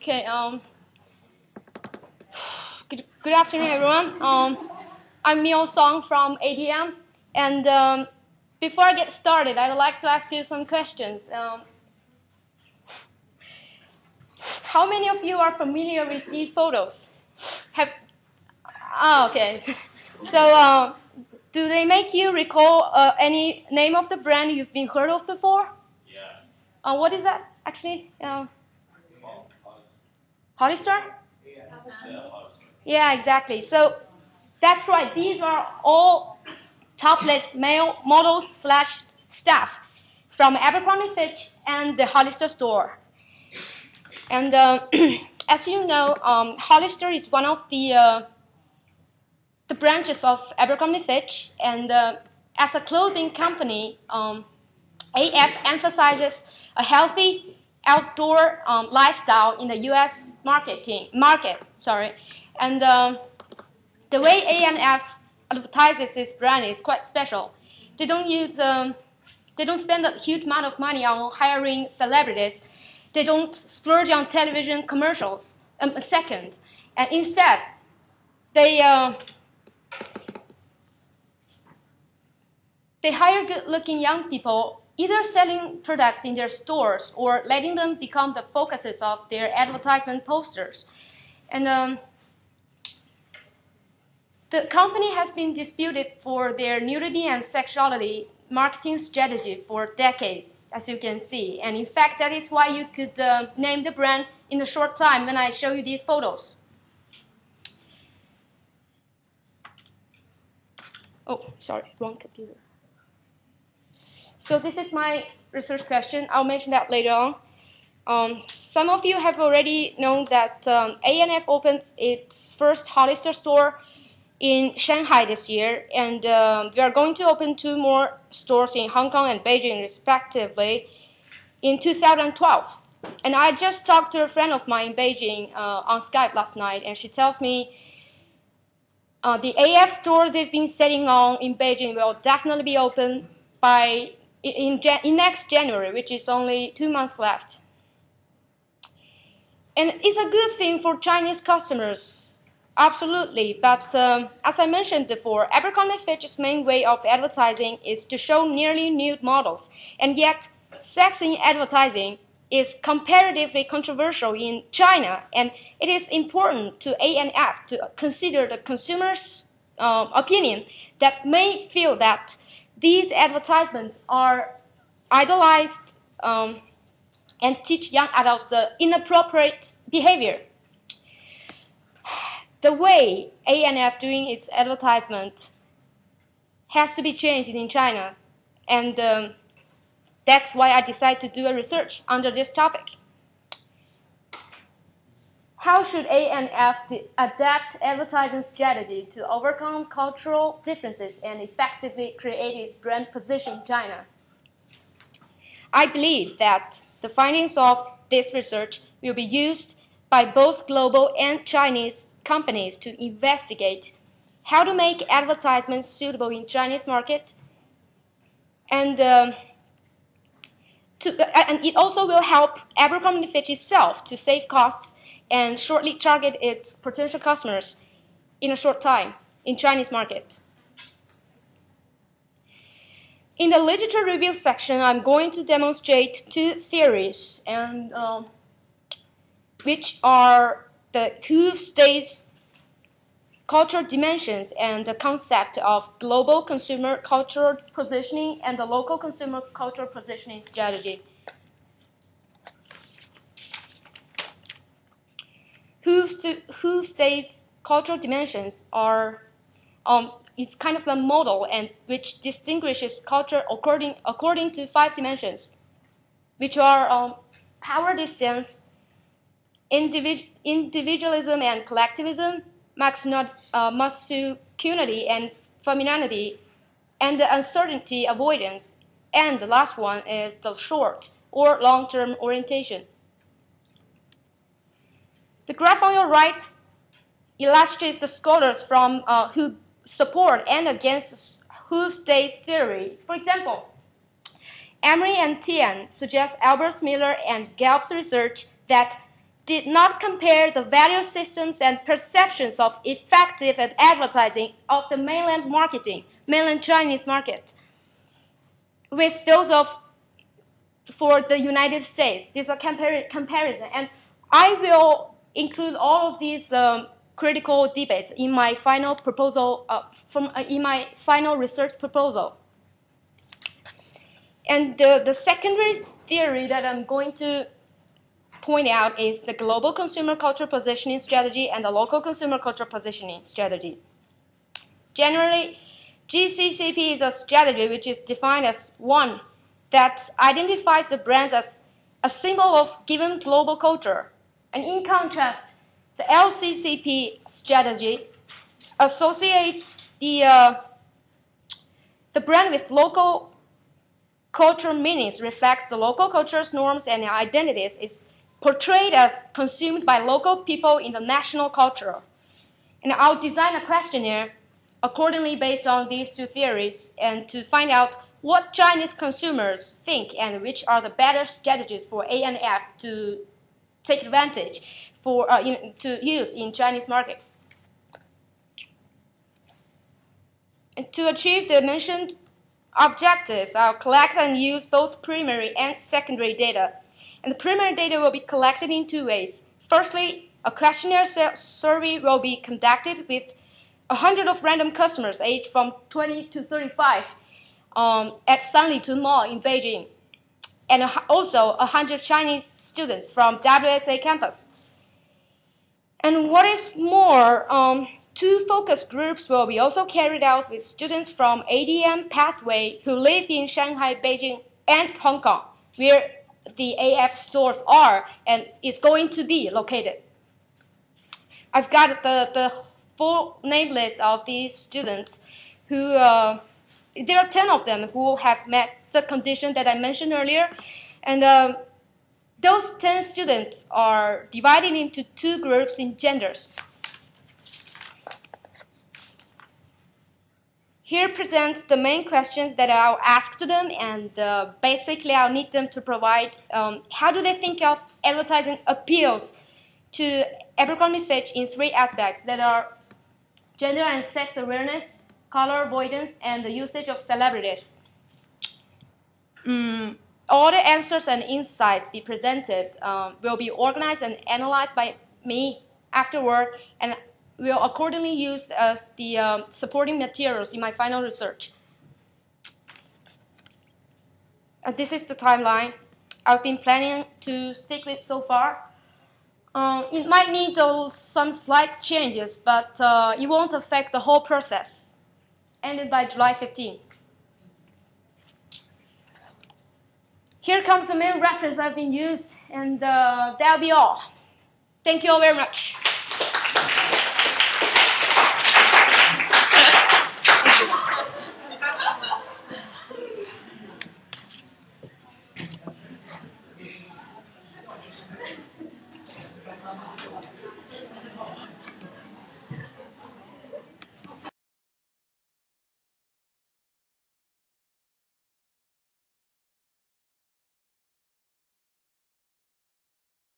Okay. Good afternoon, everyone. I'm MiohSong from ADM, and before I get started, I'd like to ask you some questions. How many of you are familiar with these photos? Okay. So, do they make you recall any name of the brand you've been heard of before? Yeah. What is that actually? Hollister? Yeah, exactly. So that's right. These are all topless male models slash staff from Abercrombie Fitch and the Hollister store. And as you know, Hollister is one of the branches of Abercrombie Fitch, and as a clothing company, AF emphasizes a healthy outdoor lifestyle in the U.S. market. And the way A&F advertises its brand is quite special. They don't spend a huge amount of money on hiring celebrities. They don't splurge on television commercials. And instead, they hire good-looking young people, either selling products in their stores or letting them become the focuses of their advertisement posters. And the company has been disputed for their nudity and sexuality marketing strategy for decades, as you can see. And in fact, that is why you could name the brand in a short time when I show you these photos. Oh, sorry, wrong computer. So this is my research question. I'll mention that later on. Some of you have already known that A&F opens its first Hollister store in Shanghai this year, and we are going to open 2 more stores in Hong Kong and Beijing, respectively, in 2012. And I just talked to a friend of mine in Beijing on Skype last night, and she tells me the AF store they've been setting on in Beijing will definitely be open by in next January, which is only 2 months left. And it's a good thing for Chinese customers, absolutely. But as I mentioned before, Abercrombie Fitch's main way of advertising is to show nearly nude models. And yet, sex in advertising is comparatively controversial in China, and it is important to A&F to consider the consumer's opinion that may feel that these advertisements are idolized and teach young adults the inappropriate behavior. The way A&F doing its advertisement has to be changed in China, and that's why I decided to do a research under this topic. How should A&F adapt advertising strategy to overcome cultural differences and effectively create its brand position in China? I believe that the findings of this research will be used by both global and Chinese companies to investigate how to make advertisements suitable in Chinese market, and it also will help Abercrombie Fitch itself to save costs and shortly target its potential customers in a short time in Chinese market. In the literature review section, I'm going to demonstrate 2 theories, and which are the who stays cultural dimensions and the concept of global consumer cultural positioning and the local consumer cultural positioning strategy. Who stays cultural dimensions are it's kind of a model and which distinguishes culture according to 5 dimensions, which are power distance, individualism and collectivism, masculinity and femininity, and the uncertainty avoidance, and the last one is the short or long-term orientation. The graph on your right illustrates the scholars from who support and against who stays theory. For example, Emery and Tian suggest Albert Miller and Gelb's research that did not compare the value systems and perceptions of effective advertising of the mainland Chinese market, with those of for the United States. This is a comparison, and I will include all of these critical debates in my final proposal, in my final research proposal. And the secondary theory that I'm going to point out is the global consumer culture positioning strategy and the local consumer culture positioning strategy. Generally, GCCP is a strategy which is defined as one that identifies the brands as a symbol of given global culture. And in contrast, the LCCP strategy associates the brand with local cultural meanings, reflects the local culture's norms and identities, is portrayed as consumed by local people in the national culture. And I'll design a questionnaire accordingly based on these two theories and to find out what Chinese consumers think and which are the better strategies for A&F to take advantage to use in Chinese market. And to achieve the mentioned objectives, I'll collect and use both primary and secondary data. And the primary data will be collected in two ways. Firstly, a questionnaire survey will be conducted with 100 of random customers aged from 20 to 35 at Sanlitun Mall in Beijing, and also 100 Chinese students from WSA campus. And what is more, two focus groups will be also carried out with students from ADM pathway who live in Shanghai, Beijing, and Hong Kong, where the AF stores are and is going to be located. I've got the full name list of these students who, there are 10 of them who have met the condition that I mentioned earlier. And those 10 students are divided into two groups in genders. Here presents the main questions that I'll ask to them, and basically I'll need them to provide how do they think of advertising appeals to Abercrombie Fitch in three aspects that are gender and sex awareness, color avoidance, and the usage of celebrities. All the answers and insights be presented will be organized and analyzed by me afterward, and will accordingly use as the supporting materials in my final research. This is the timeline I've been planning to stick with so far. It might need some slight changes, but it won't affect the whole process. Ended by July 15. Here comes the main reference I've been used, and that'll be all. Thank you all very much.